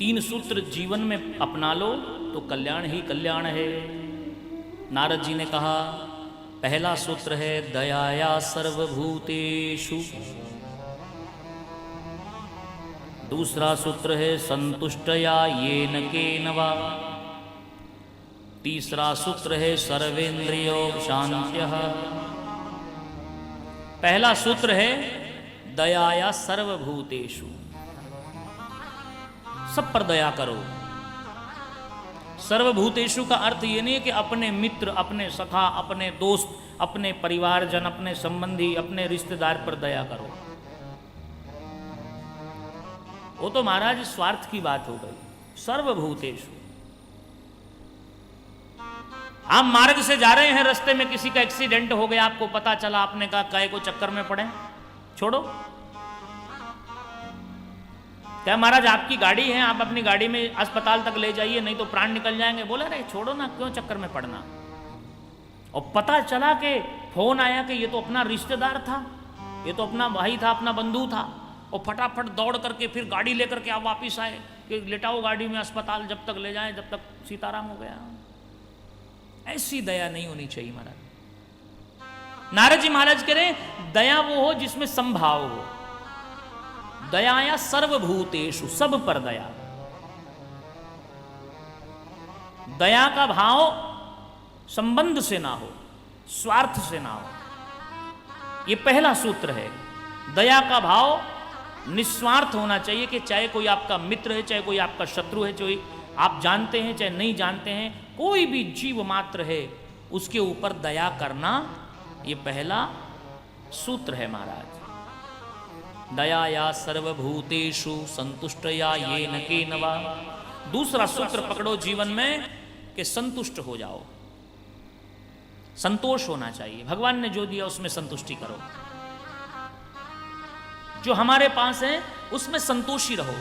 तीन सूत्र जीवन में अपना लो तो कल्याण ही कल्याण है। नारद जी ने कहा, पहला सूत्र है दयाया सर्वभूतेषु, दूसरा सूत्र है संतुष्टया येन केन वा, तीसरा सूत्र है सर्वेंद्रियो शांत्यः। पहला सूत्र है दयाया सर्वभूतेषु, सब पर दया करो। सर्वभूतेषु का अर्थ ये नहीं है कि अपने मित्र, अपने सखा, अपने दोस्त, अपने परिवारजन, अपने संबंधी, अपने रिश्तेदार पर दया करो। वो तो महाराज स्वार्थ की बात हो गई। सर्वभूतेषु, आप मार्ग से जा रहे हैं, रास्ते में किसी का एक्सीडेंट हो गया, आपको पता चला, आपने कहा काय को चक्कर में पड़े, छोड़ो। क्या महाराज आपकी गाड़ी है, आप अपनी गाड़ी में अस्पताल तक ले जाइए, नहीं तो प्राण निकल जाएंगे। बोले अरे छोड़ो ना, क्यों चक्कर में पड़ना। और पता चला कि फोन आया कि ये तो अपना रिश्तेदार था, ये तो अपना भाई था, अपना बंधु था, और फटाफट दौड़ करके फिर गाड़ी लेकर के आप वापिस आए कि लेटाओ गाड़ी में, अस्पताल जब तक ले जाएं, जब तक सीताराम हो गया। ऐसी दया नहीं होनी चाहिए महाराज। नारद जी महाराज कह रहे दया वो हो जिसमें संभाव हो। दयाया सर्वभूतेषु, सब पर दया। दया का भाव संबंध से ना हो, स्वार्थ से ना हो। ये पहला सूत्र है। दया का भाव निस्वार्थ होना चाहिए कि चाहे कोई आपका मित्र है, चाहे कोई आपका शत्रु है, चाहे आप जानते हैं चाहे नहीं जानते हैं, कोई भी जीव मात्र है, उसके ऊपर दया करना, ये पहला सूत्र है महाराज। दयाया सर्वभूतेषु संतुष्टया येन केन वा। दूसरा सूत्र पकड़ो जीवन में कि संतुष्ट हो जाओ, संतोष होना चाहिए। भगवान ने जो दिया उसमें संतुष्टि करो, जो हमारे पास है उसमें संतोषी रहो,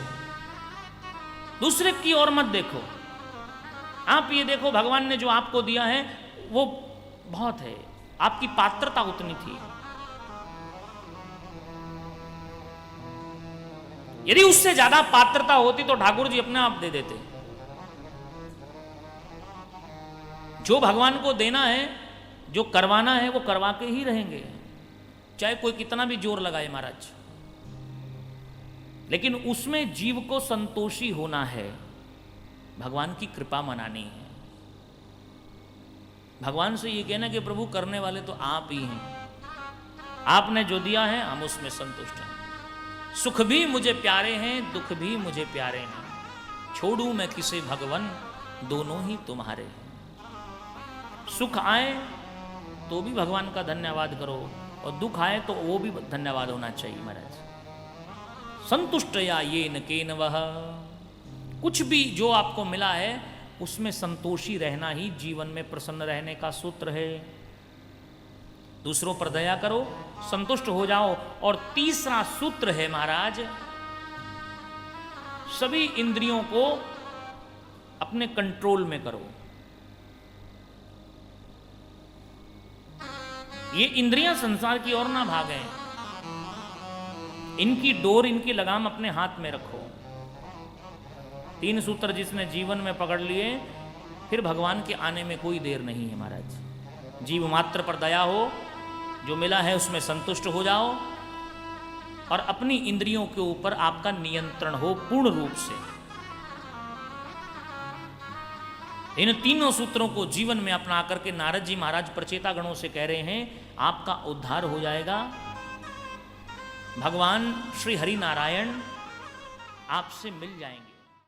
दूसरे की ओर मत देखो। आप ये देखो भगवान ने जो आपको दिया है वो बहुत है, आपकी पात्रता उतनी थी। यदि उससे ज्यादा पात्रता होती तो ठाकुर जी अपने आप दे देते। जो भगवान को देना है, जो करवाना है, वो करवा के ही रहेंगे, चाहे कोई कितना भी जोर लगाए महाराज। लेकिन उसमें जीव को संतोषी होना है, भगवान की कृपा मनानी है। भगवान से ये कहना कि प्रभु करने वाले तो आप ही हैं, आपने जो दिया है हम उसमें संतुष्ट हैं। सुख भी मुझे प्यारे हैं, दुख भी मुझे प्यारे हैं, छोड़ू मैं किसे भगवन, दोनों ही तुम्हारे हैं। सुख आए तो भी भगवान का धन्यवाद करो, और दुख आए तो वो भी धन्यवाद होना चाहिए महाराज। संतुष्टया येन केन वह, कुछ भी जो आपको मिला है उसमें संतोषी रहना ही जीवन में प्रसन्न रहने का सूत्र है। दूसरों पर दया करो, संतुष्ट हो जाओ। और तीसरा सूत्र है महाराज, सभी इंद्रियों को अपने कंट्रोल में करो। ये इंद्रियां संसार की ओर ना भागें, इनकी डोर, इनकी लगाम अपने हाथ में रखो। तीन सूत्र जिसने जीवन में पकड़ लिए, फिर भगवान के आने में कोई देर नहीं है महाराज। जीव मात्र पर दया हो, जो मिला है उसमें संतुष्ट हो जाओ, और अपनी इंद्रियों के ऊपर आपका नियंत्रण हो पूर्ण रूप से। इन तीनों सूत्रों को जीवन में अपना करके नारद जी महाराज प्रचेता गणों से कह रहे हैं, आपका उद्धार हो जाएगा। भगवान श्री हरि नारायण आपसे मिल जाएंगे।